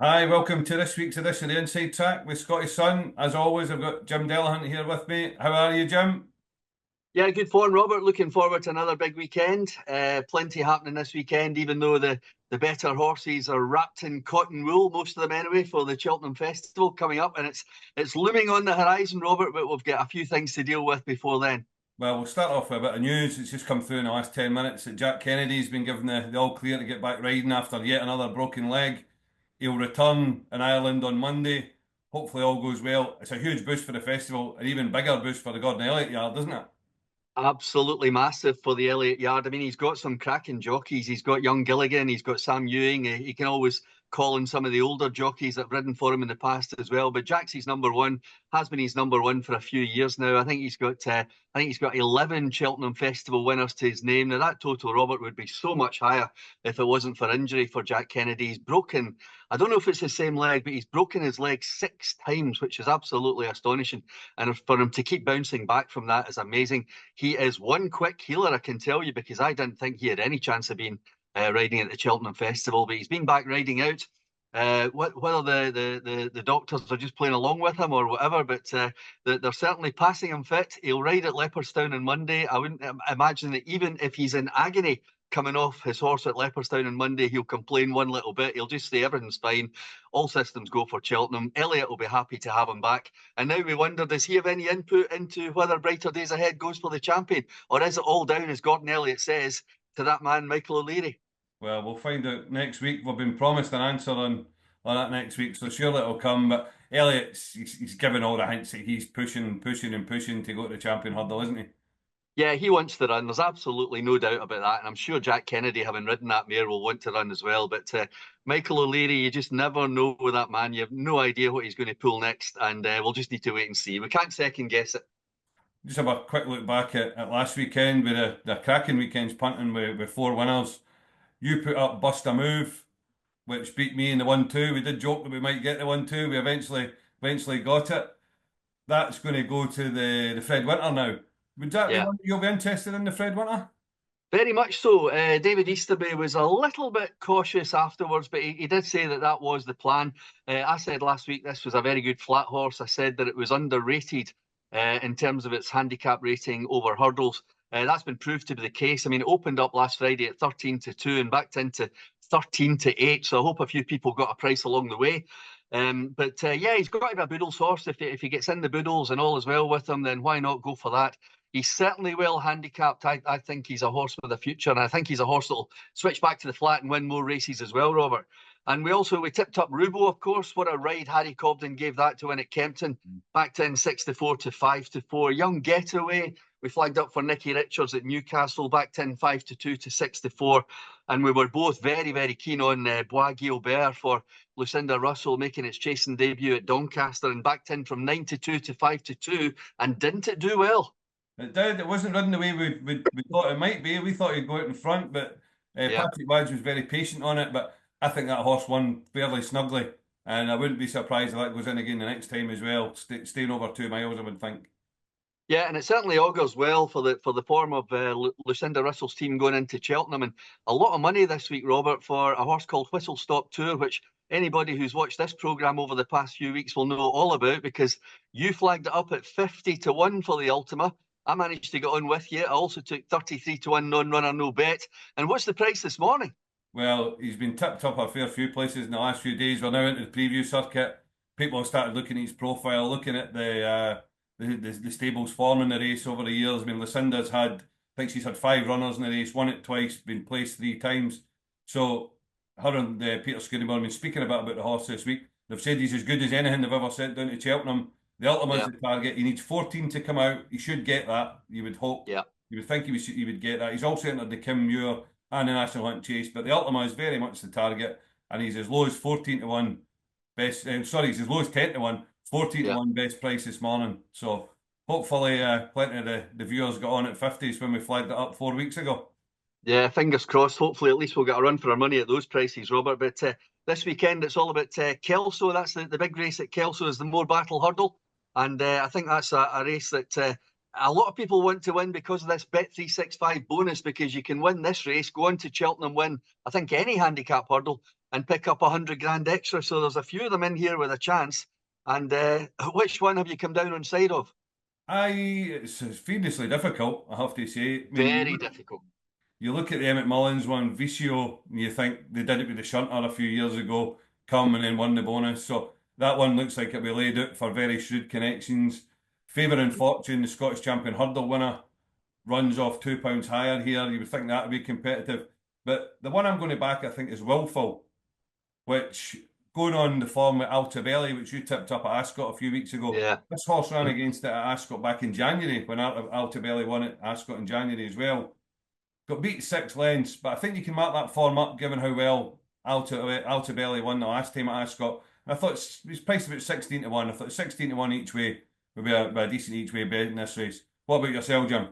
Hi, welcome to this week's edition of the Inside Track with Scotty Sun. As always, I've got Jim Delahunt here with me. How are you, Jim? Yeah, good form, Robert. Looking forward to another big weekend. Plenty happening this weekend, even though the better horses are wrapped in cotton wool, most of them anyway, for the Cheltenham Festival coming up, and it's looming on the horizon, Robert. But we've got a few things to deal with before then. Well, we'll start off with a bit of news. It's just come through in the last 10 minutes that Jack Kennedy's been given the all clear to get back riding after yet another broken leg. He'll return in Ireland on Monday. Hopefully, all goes well. It's a huge boost for the festival, an even bigger boost for the Gordon Elliott Yard, isn't it? Absolutely massive for the Elliott Yard. I mean, he's got some cracking jockeys. He's got young Gilligan. He's got Sam Ewing. He can always call in some of the older jockeys that have ridden for him in the past as well. But Jack's his number one, has been his number one for a few years now. I think he's got 11 Cheltenham Festival winners to his name. Now that total, Robert, would be so much higher if it wasn't for injury for Jack Kennedy. He's broken. I don't know if it's the same leg, but he's broken his leg 6 times, which is absolutely astonishing. And for him to keep bouncing back from that is amazing. He is one quick healer, I can tell you, because I didn't think he had any chance of being riding at the Cheltenham Festival, but he's been back riding out. Whether the doctors are just playing along with him or whatever, but they're certainly passing him fit. He'll ride at Leopardstown on Monday. I wouldn't imagine that even if he's in agony coming off his horse at Leopardstown on Monday, he'll complain one little bit. He'll just say everything's fine. All systems go for Cheltenham. Elliot will be happy to have him back. And now we wonder, does he have any input into whether Brighter Days Ahead goes for the champion? Or is it all down, as Gordon Elliott says, to that man, Michael O'Leary? Well, we'll find out next week. We've been promised an answer on that next week, so surely it'll come. But Elliott's he's given all the hints that he's pushing, pushing, and pushing to go to the champion hurdle, isn't he? Yeah, he wants to run. There's absolutely no doubt about that. And I'm sure Jack Kennedy, having ridden that mare, will want to run as well. But Michael O'Leary, you just never know with that man. You have no idea what he's going to pull next. And we'll just need to wait and see. We can't second guess it. Just have a quick look back at last weekend with the cracking weekends punting with four winners. You put up Bust a Move, which beat me in the 1-2. We did joke that we might get the 1-2. We eventually got it. That's going to go to the Fred Winter now. Would that be Yeah. one you'll be interested in, the Fred Winter? Very much so. David Easterby was a little bit cautious afterwards, but he did say that that was the plan. I said last week this was a very good flat horse. I said that it was underrated in terms of its handicap rating over hurdles. That's been proved to be the case. I mean, it opened up last Friday at 13-2 and backed into 13-8. So I hope a few people got a price along the way. But yeah, he's got to be a Boodles horse. If he gets in the Boodles and all is well with him, then why not go for that? He's certainly well handicapped. I think he's a horse with a future, and I think he's a horse that'll switch back to the flat and win more races as well, Robert. And we tipped up Rubo, of course. What a ride Harry Cobden gave that to win at Kempton. Backed in 6-4 to 5-4. Young Getaway. We flagged up for Nicky Richards at Newcastle, backed in 5-2 to 6-4. And we were both very, very keen on Bois Guilbert for Lucinda Russell making its chasing debut at Doncaster and backed in from 9-2 to 5-2. And didn't it do well? It did. It wasn't running the way we thought it might be. We thought he'd go out in front, but Yeah. Patrick Wadge was very patient on it. But I think that horse won fairly snugly, and I wouldn't be surprised if that goes in again the next time as well, staying over 2 miles. I would think. Yeah, and it certainly augurs well for the form of Lucinda Russell's team going into Cheltenham, and a lot of money this week, Robert, for a horse called Whistle Stop Tour, which anybody who's watched this programme over the past few weeks will know all about because you flagged it up at 50-1 for the Ultima. I managed to get on with you. I also took 33-1 non-runner, no bet. And what's the price this morning? Well, he's been tipped up a fair few places in the last few days. We're now into the preview circuit. People have started looking at his profile, looking at the stable's form in the race over the years. I mean, Lucinda's I think she's had 5 runners in the race, won it twice, been placed 3 times. So her and Peter Skinnerborn have been speaking about the horse this week. They've said he's as good as anything they've ever sent down to Cheltenham. The Ultima's Yeah, the target. He needs 14 to come out. He should get that. You would hope. yeah. You would think he would get that. He's also entered the Kim Muir and the National Hunt Chase, but the Ultima is very much the target, and he's as low as 14-1 best. Sorry, he's as low as 10-1, 14 to Yeah. one best price this morning. So hopefully, plenty of the viewers got on at 50s when we flagged it up 4 weeks ago. Yeah, fingers crossed. Hopefully, at least we'll get a run for our money at those prices, Robert. But this weekend, it's all about Kelso. That's the big race at Kelso is the Morebattle Hurdle. And I think that's a race that a lot of people want to win because of this Bet365 bonus, because you can win this race, go on to Cheltenham, win, I think, any handicap hurdle, and pick up 100 grand extra. So there's a few of them in here with a chance. And which one have you come down on side of? It's fiendishly difficult, I have to say. I mean, Very difficult. you look at the Emmett Mullins one, Vicio, and you think they did it with the shunter a few years ago, come and then won the bonus. So that one looks like it'll be laid out for very shrewd connections. Favouring Fortune, the Scottish champion hurdle winner, runs off £2 higher here. You would think that would be competitive. But the one I'm going to back, I think, is Willful, which going on the form with Altabelli, which you tipped up at Ascot a few weeks ago. Yeah. This horse ran against it at Ascot back in January when Altabelli won it at Ascot in January as well. Got beat 6 lengths, but I think you can mark that form up given how well Altabelli won the last time at Ascot. I thought it was priced about 16 to 1. I thought 16 to 1 each way would be a decent each way bet in this race. What about yourself, Jim?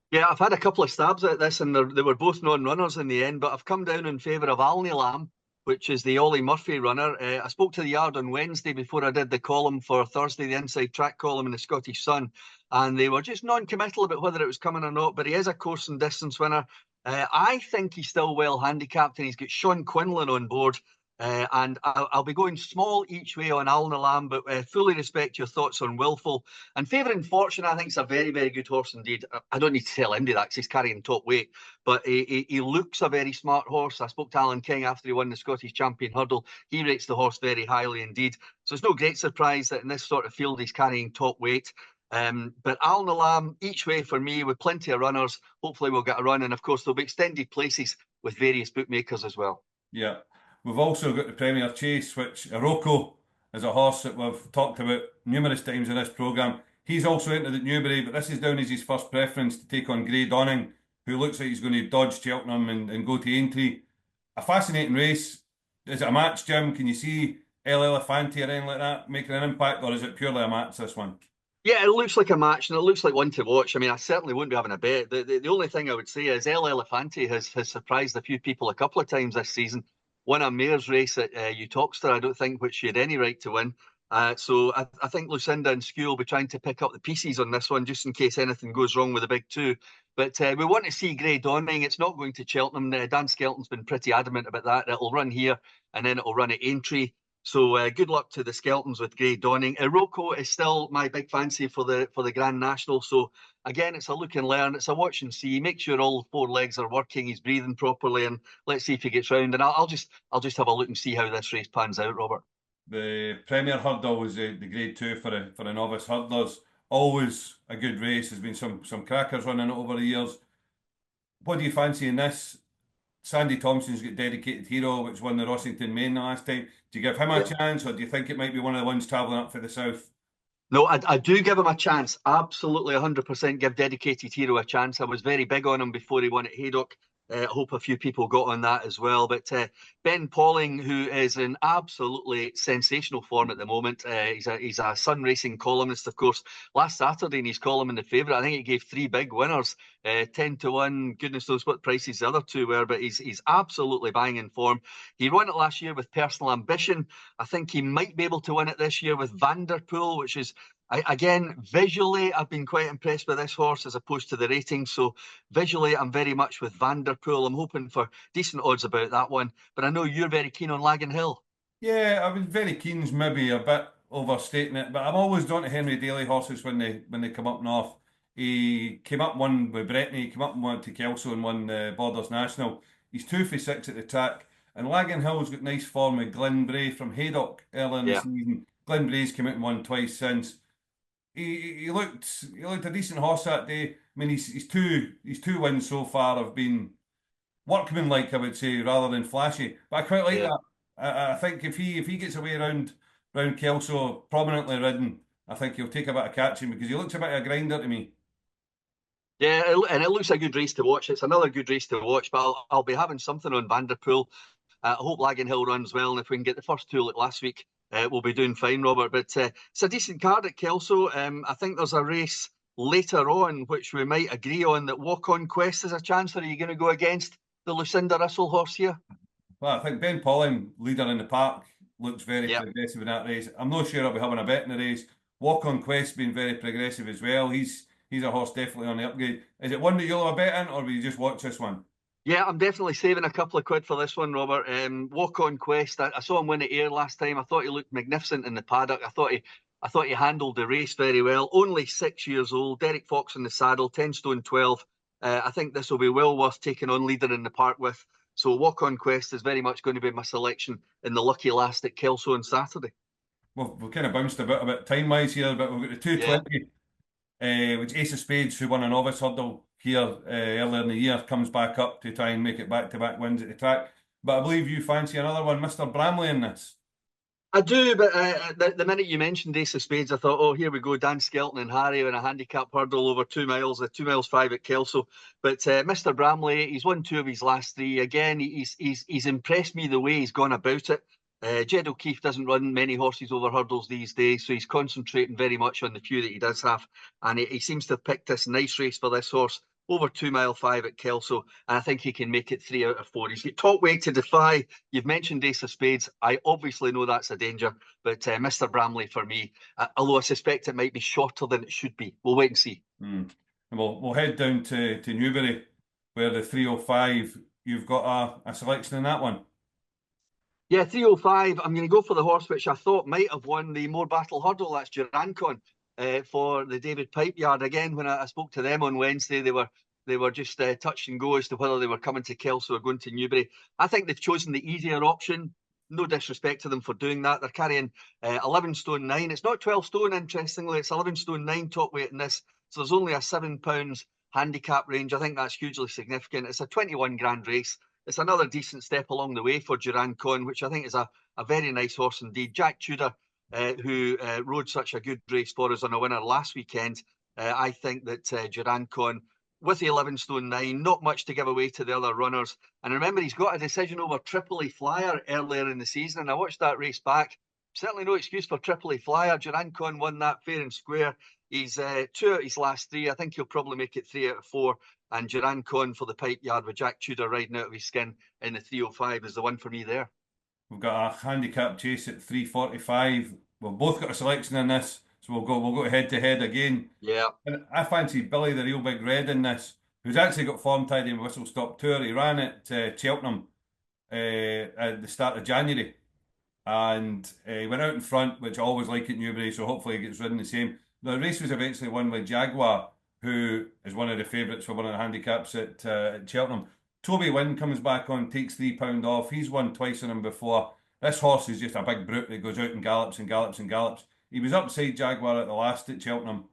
Yeah, I've had a couple of stabs at this, and they were both non-runners in the end, but I've come down in favour of Alney Lamb, which is the Ollie Murphy runner. I spoke to the yard on Wednesday before I did the column for Thursday, the Inside Track column in the Scottish Sun, and they were just non-committal about whether it was coming or not, but he is a course and distance winner. I think he's still well handicapped, and he's got Sean Quinlan on board. And I'll be going small each way on Alney Lamb, but fully respect your thoughts on Willful. And Favouring Fortune, I think, is a very, very good horse indeed. I don't need to tell anybody that because he's carrying top weight, but he looks a very smart horse. I spoke to Alan King after he won the Scottish Champion Hurdle. He rates the horse very highly indeed. So it's no great surprise that in this sort of field he's carrying top weight. But Alney Lamb, each way for me, with plenty of runners. Hopefully we'll get a run. And of course, there'll be extended places with various bookmakers as well. Yeah. We've also got the Premier Chase, which Iroko is a horse that we've talked about numerous times in this programme. He's also entered at Newbury, but this is down as his first preference to take on Grey Donning, who looks like he's going to dodge Cheltenham and go to Aintree. A fascinating race. Is it a match, Jim? Can you see El Elefante or anything like that making an impact, or is it purely a match, this one? Yeah, it looks like a match, and it looks like one to watch. I mean, I certainly wouldn't be having a bet. The only thing I would say is El Elefante has surprised a few people a couple of times this season. Won a mare's race at Uttoxeter, I don't think, which she had any right to win. So I think Lucinda and Skew will be trying to pick up the pieces on this one, just in case anything goes wrong with the big two. But we want to see Grey Dawning. It's not going to Cheltenham. Dan Skelton's been pretty adamant about that. It'll run here, and then it'll run at Aintree. So good luck to the Skeltons with Grey Dawning. Iroko is still my big fancy for the Grand National. So again, it's a look and learn. It's a watch and see. Make sure all 4 legs are working. He's breathing properly, and let's see if he gets round. And I'll just have a look and see how this race pans out, Robert. The Premier Hurdle was the Grade 2 for the novice hurdlers. Always a good race. There's been some crackers running it over the years. What do you fancy in this? Sandy Thompson's got Dedicated Hero, which won the Rossington Main the last time. Do you give him a chance, or do you think it might be one of the ones travelling up for the south? No, I do give him a chance. Absolutely 100% give Dedicated Hero a chance. I was very big on him before he won at Haydock. I hope a few people got on that as well. But Ben Pauling, who is in absolutely sensational form at the moment, he's a Sun Racing columnist, of course. Last Saturday in his column in the favourite, I think he gave 3 big winners, 10 to 1. Goodness knows what prices the other 2 were, but he's absolutely bang in form. He won it last year with Personal Ambition. I think he might be able to win it this year with Vanderpool, which is again, visually, I've been quite impressed with this horse as opposed to the ratings. So visually, I'm very much with Vanderpool. I'm hoping for decent odds about that one. But I know you're very keen on Lagan Hill. Yeah, I was very keen's maybe a bit overstating it, but I'm always drawn to Henry Daly horses when they come up north. He came up one with Bretney, he came up and won to Kelso and won the Borders National. He's 2 for 6 at the track. And Lagan Hill's got nice form with Glenn Bray from Haydock earlier in the season. Glenn Bray's come out and won twice since. He looked a decent horse that day. I mean, his two wins so far have been workmanlike, I would say, rather than flashy. But I quite like that. I think if he gets away around Kelso, prominently ridden, I think he'll take a bit of catching because he looks a bit of a grinder to me. Yeah, and it looks a good race to watch. It's another good race to watch, but I'll be having something on Vanderpool. I hope Lagan Hill runs well, and if we can get the first 2 like last week, we'll be doing fine, Robert. But it's a decent card at Kelso. I think there's a race later on which we might agree on that Walk On Quest is a chance. Or are you going to go against the Lucinda Russell horse here? Well, I think Ben Pauling, leader in the park, looks very progressive in that race. I'm not sure I'll be having a bet in the race. Walk On Quest being very progressive as well. He's a horse definitely on the upgrade. Is it one that you'll have a bet in, or will you just watch this one? Yeah, I'm definitely saving a couple of quid for this one, Robert. Walk on Quest. I saw him win at Ayr last time. I thought he looked magnificent in the paddock. I thought he handled the race very well. Only 6 years old. Derek Fox in the saddle, 10 stone 12. I think this will be well worth taking on leader in the park with. So Walk on Quest is very much going to be my selection in the lucky last at Kelso on Saturday. We've kind of bounced a bit time wise here, but we've got the Yeah. 220, which Ace of Spades, who won a novice hurdle here earlier in the year, comes back up to try and make it back to back wins at the track. But I believe you fancy another one, Mr. Bramley, in this. I do, but the minute you mentioned Ace of Spades, I thought, oh, here we go, Dan Skelton and Harry in a handicap hurdle over 2 miles, 2 miles 5 at Kelso. But Mr. Bramley, he's won two of his last three. Again, he's impressed me the way he's gone about it. Jed O'Keefe doesn't run many horses over hurdles these days, so he's concentrating very much on the few that he does have. And he seems to have picked this nice race for this horse over 2 mile 5 at Kelso. And I think he can make it 3 out of 4. He's got top weight to defy. You've mentioned Ace of Spades. I obviously know that's a danger, but Mr. Bramley for me, although I suspect it might be shorter than it should be. We'll wait and see. And we'll head down to Newbury, where the 305, you've got a selection in that one. Yeah, 305. I'm going to go for the horse which I thought might have won the Morebattle hurdle. That's Gerancon for the David Pipe Yard. Again, when I spoke to them on Wednesday, they were just touch and go as to whether they were coming to Kelso or going to Newbury. I think they've chosen the easier option. No disrespect to them for doing that. They're carrying 11 stone 9. It's not 12 stone, interestingly. It's 11 stone 9 top weight in this. So there's only a £7 handicap range. I think that's hugely significant. It's a 21 grand race. It's another decent step along the way for Gerancon, which I think is a very nice horse indeed. Jack Tudor, who rode such a good race for us on a winner last weekend, I think that Gerancon, with the 11 stone 9, not much to give away to the other runners. And remember, he's got a decision over Tripoli Flyer earlier in the season, and I watched that race back. Certainly no excuse for Tripoli Flyer. Gerancon won that fair and square. He's two out of his last three. I think he'll probably make it 3 out of 4. And Gerancon for the Pipe Yard with Jack Tudor riding out of his skin in the 305 is the one for me there. We've got a handicap chase at 345. We've both got a selection in this, so we'll go head to head again. Yeah. And I fancy Billy the Real Big Red in this, who's actually got form tied in Whistle Stop Tour. He ran at Cheltenham at the start of January, and he went out in front, which I always like at Newbury, so hopefully he gets ridden the same. The race was eventually won by Jaguar, who is one of the favourites for one of the handicaps at Cheltenham. Toby Wynn comes back on, takes £3 off. He's won twice on him before. This horse is just a big brute that goes out and gallops and gallops and gallops. He was upside Jaguar at the last at Cheltenham.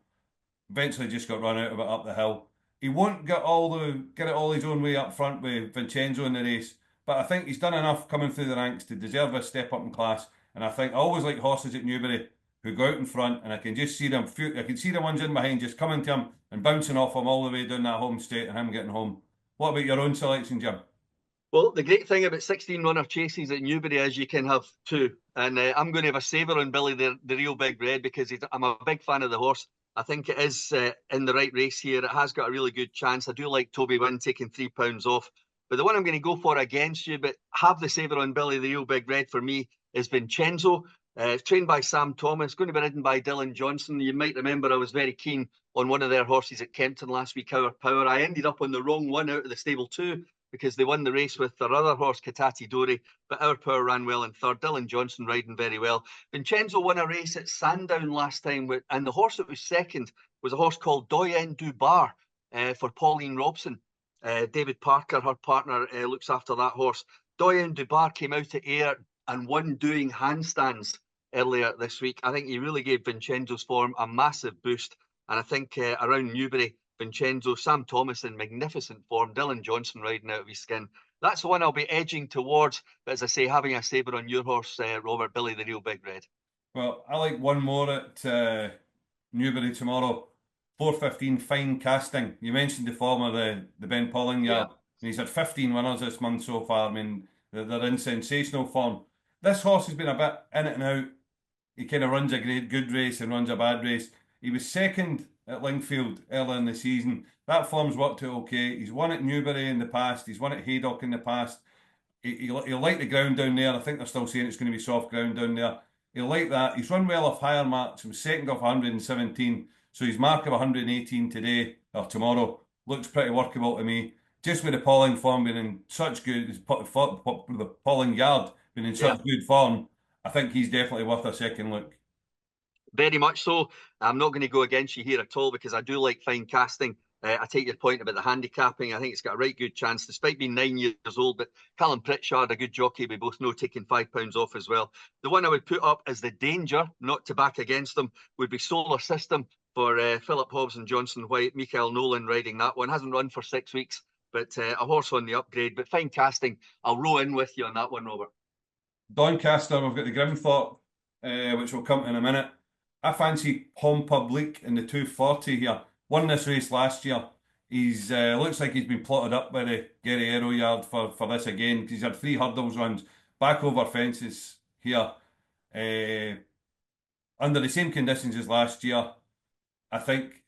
Eventually just got run out of it up the hill. He won't get it all his own way up front with Vincenzo in the race, but I think he's done enough coming through the ranks to deserve a step up in class. And I think I always like horses at Newbury who go out in front, and I can just see them. I can see the ones in behind just coming to him and bouncing off him all the way down that home straight, and him getting home. What about your own selection, Jim? Well, the great thing about 16 runner chases at Newbury is you can have two. And I'm going to have a saver on Billy, the Real Big Red, because I'm a big fan of the horse. I think it is in the right race here. It has got a really good chance. I do like Toby Wynn taking £3 off. But the one I'm going to go for against you, but have the saver on Billy, the Real Big Red for me, is Vincenzo. Trained by Sam Thomas, going to be ridden by Dylan Johnson. You might remember I was very keen on one of their horses at Kempton last week, Our Power. I ended up on the wrong one out of the stable two because they won the race with their other horse, Katati Dory, but Our Power ran well in third. Dylan Johnson riding very well. Vincenzo won a race at Sandown last time, and the horse that was second was a horse called Doyen du Bar for Pauline Robson. David Parker, her partner, looks after that horse. Doyen du Bar came out to Ayr and won doing handstands earlier this week. I think he really gave Vincenzo's form a massive boost. And I think around Newbury, Vincenzo, Sam Thomas in magnificent form, Dylan Johnson riding out of his skin. That's the one I'll be edging towards. But as I say, having a saver on your horse, Robert, Billy, the Real Big Red. Well, I like one more at Newbury tomorrow. 4:15 Fine Casting. You mentioned the former, the Ben Pauling yard. Yeah. And he's had 15 winners this month so far. I mean, they're in sensational form. This horse has been a bit in it and out. He kind of runs a good race and runs a bad race. He was second at Lingfield earlier in the season. That form's worked out okay. He's won at Newbury in the past. He's won at Haydock in the past. He'll like the ground down there. I think they're still saying it's going to be soft ground down there. He'll like that. He's run well off higher marks. He was second off 117. So his mark of 118 today or tomorrow looks pretty workable to me. just with the Pauling form being in such good, the Pauling yard being in Yeah. such good form, I think he's definitely worth a second look. Very much so. I'm not going to go against you here at all because I do like fine casting. I take your point about the handicapping. I think it's got a right good chance, despite being 9 years old. But Callum Pritchard, a good jockey, we both know, taking £5 off as well. The one I would put up as the danger, not to back against them, would be Solar System for Philip Hobbs and Johnson White. Michael Nolan riding that one. Hasn't run for 6 weeks, but a horse on the upgrade. But fine casting. I'll row in with you on that one, Robert. Doncaster, we've got the Grimthorpe, which will come in a minute. I fancy Home Public in the 240 here. Won this race last year. He's looks like he's been plotted up by the Gary Aero yard for this again. He's had 3 hurdles runs, back over fences here. Under the same conditions as last year. I think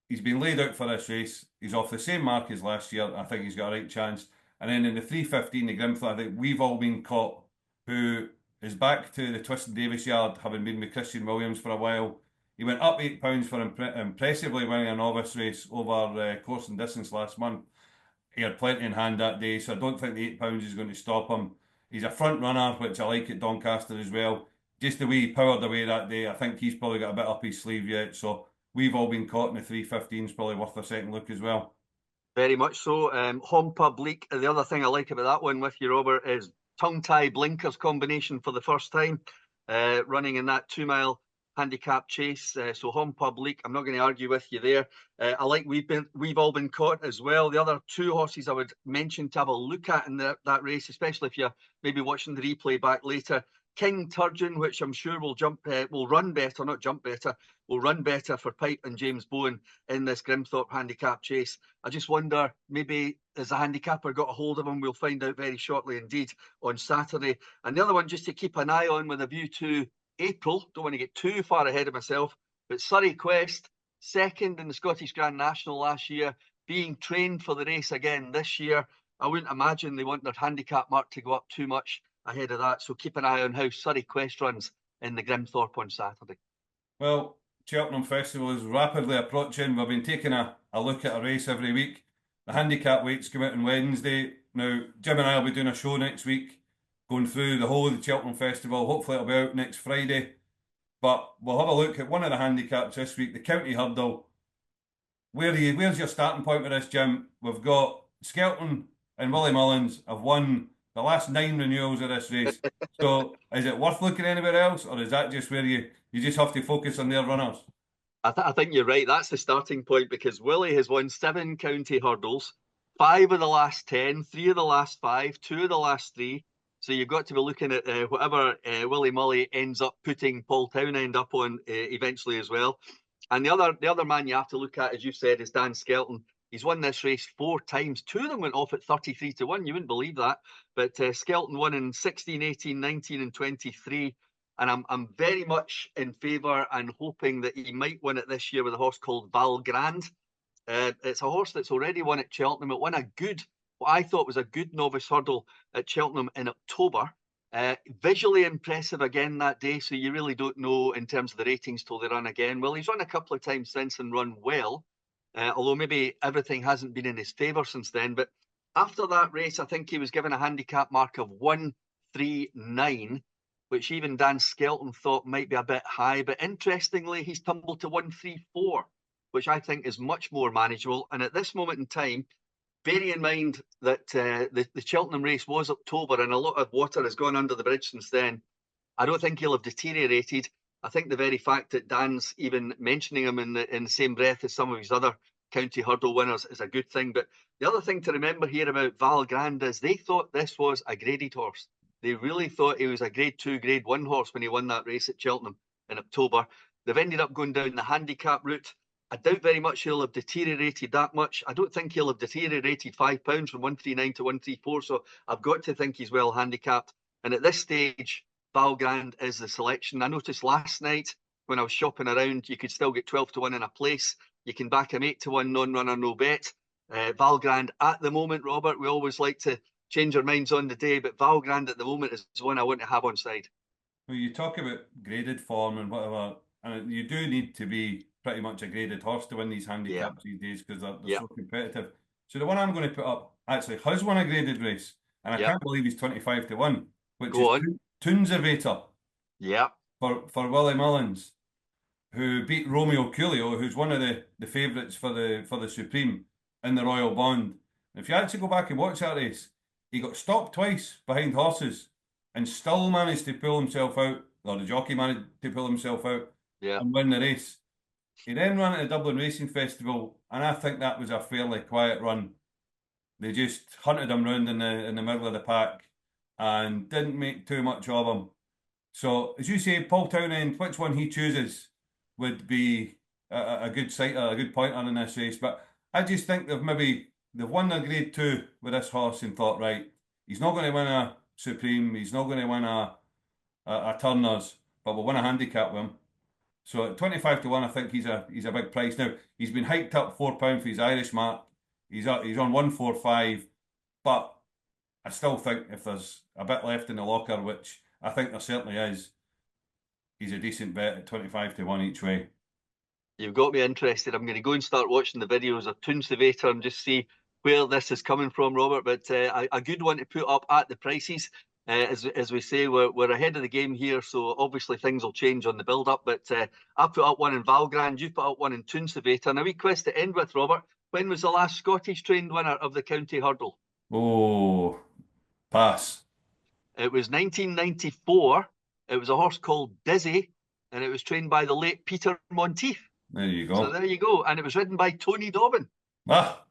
he's been laid out for this race. He's off the same mark as last year. I think he's got a right chance. And then in the 315, the Grimthorpe, I think we've all been caught, who is back to the Twiston Davis yard, having been with Christian Williams for a while. He went up £8 for impressively winning a novice race over course and distance last month. He had plenty in hand that day, so I don't think the £8 is going to stop him. He's a front runner, which I like at Doncaster as well. Just the way he powered away that day, I think he's probably got a bit up his sleeve yet. So we've all been caught in the 315 is probably worth a second look as well. Very much so. Home Public. The other thing I like about that one with you, Robert, is tongue tie blinkers combination for the first time, running in that 2 mile handicap chase. So Home Public, I'm not going to argue with you there. I like we've all been caught as well. The other two horses I would mention to have a look at in that race, especially if you're maybe watching the replay back later. King Turgeon, which I'm sure will run better, not jump better, will run better for Pipe and James Bowen in this Grimthorpe handicap chase. I just wonder, maybe has the handicapper got a hold of him? We'll find out very shortly indeed on Saturday. And the other one just to keep an eye on with a view to April, don't want to get too far ahead of myself, but Surrey Quest, second in the Scottish Grand National last year, being trained for the race again this year. I wouldn't imagine they want their handicap mark to go up too much ahead of that. So keep an eye on how Surrey Quest runs in the Grimthorpe on Saturday. Well, Cheltenham Festival is rapidly approaching. We've been taking a look at a race every week. The handicap weights come out on Wednesday. Now, Jim and I will be doing a show next week, going through the whole of the Cheltenham Festival. Hopefully it'll be out next Friday. But we'll have a look at one of the handicaps this week, the County Hurdle. Where's your starting point with this, Jim? We've got Skelton and Willie Mullins have won the last 9 renewals of this race. So is it worth looking anywhere else, or is that just where you just have to focus on their runners? I think you're right. That's the starting point because Willie has won 7 county hurdles, 5 of the last 10, 3 of the last 5, 2 of the last 3. So you've got to be looking at whatever Willie Mully ends up putting Paul Townend up on eventually as well. And the other man you have to look at, as you said, is Dan Skelton. He's won this race 4 times. 2 of them went off at 33-1. You wouldn't believe that. But Skelton won in 16, 18, 19 and 23. And I'm very much in favour and hoping that he might win it this year with a horse called Val Grand. It's a horse that's already won at Cheltenham. It won what I thought was a good novice hurdle at Cheltenham in October. Visually impressive again that day, so you really don't know in terms of the ratings till they run again. Well, he's run a couple of times since and run well, although maybe everything hasn't been in his favour since then. But after that race, I think he was given a handicap mark of 139, which even Dan Skelton thought might be a bit high. But interestingly, he's tumbled to 134, which I think is much more manageable. And at this moment in time, bearing in mind that the Cheltenham race was October and a lot of water has gone under the bridge since then, I don't think he'll have deteriorated. I think the very fact that Dan's even mentioning him in the same breath as some of his other county hurdle winners is a good thing. But the other thing to remember here about Val Grand is they thought this was a graded horse. They really thought he was a grade 2, grade 1 horse when he won that race at Cheltenham in October. They've ended up going down the handicap route. I doubt very much he'll have deteriorated that much. I don't think he'll have deteriorated £5 from 139 to 134. So I've got to think he's well handicapped. And at this stage, Val Grand is the selection. I noticed last night when I was shopping around, you could still get 12-1 in a place. You can back him 8-1 non-runner, no bet. Val Grand at the moment, Robert, we always like to change our minds on the day, but Val Grand at the moment is one I want to have on side. Well, you talk about graded form and whatever, and you do need to be pretty much a graded horse to win these handicaps these days because they're so competitive. So the one I'm going to put up actually has won a graded race, and I Yep. can't believe he's 25-1, which is Go on. Toonservator Yep. for Willie Mullins, who beat Romeo Coolio, who's one of the favourites for the Supreme in the Royal Bond. If you actually go back and watch that race, he got stopped twice behind horses and still managed to pull himself out, or the jockey managed to pull himself out Yep. and win the race. He then ran at the Dublin Racing Festival, and I think that was a fairly quiet run. They just hunted him round in the middle of the pack and didn't make too much of him. So, as you say, Paul Townend, which one he chooses would be a good sighter, a good pointer in this race. But I just think they've won their grade two with this horse and thought, right, he's not going to win a Supreme, he's not going to win a Turners, but we'll win a handicap with him. So at 25-1, I think he's a big price. Now, he's been hiked up £4 for his Irish mark. He's on 145, but I still think if there's a bit left in the locker, which I think there certainly is, he's a decent bet at 25-1 each way. You've got me interested. I'm going to go and start watching the videos of Toonservator and just see where this is coming from, Robert. But a good one to put up at the prices. As we say, we're ahead of the game here, so obviously things will change on the build-up. But I put up one in Valgrand, you put up one in Toonservator. Now, we quest to end with, Robert. When was the last Scottish trained winner of the county hurdle? Oh, pass. It was 1994. It was a horse called Dizzy, and it was trained by the late Peter Monteith. There you So go. there you go. And it was ridden by Tony Dobbin. Ah,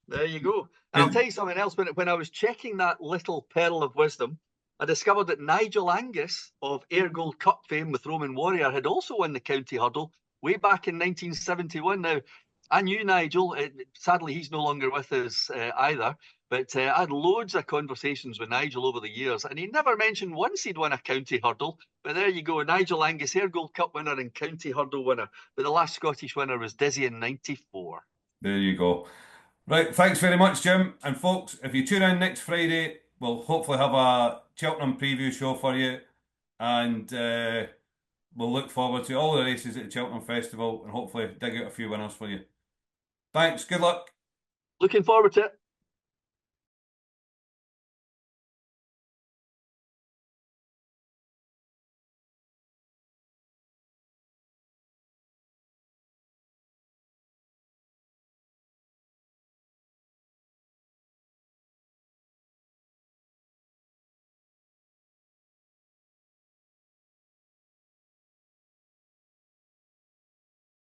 There you go. And I'll tell you something else. When I was checking that little pearl of wisdom, I discovered that Nigel Angus of Ayr Gold Cup fame with Roman Warrior had also won the county hurdle way back in 1971. Now, I knew Nigel. Sadly, he's no longer with us either. But I had loads of conversations with Nigel over the years, and he never mentioned once he'd won a county hurdle. But there you go. Nigel Angus, Ayr Gold Cup winner and county hurdle winner. But the last Scottish winner was Dizzy in 94. there you go. Right, thanks very much, Jim. And folks, if you tune in next Friday, we'll hopefully have a Cheltenham preview show for you, and we'll look forward to all the races at the Cheltenham Festival and hopefully dig out a few winners for you. Thanks, good luck. Looking forward to it.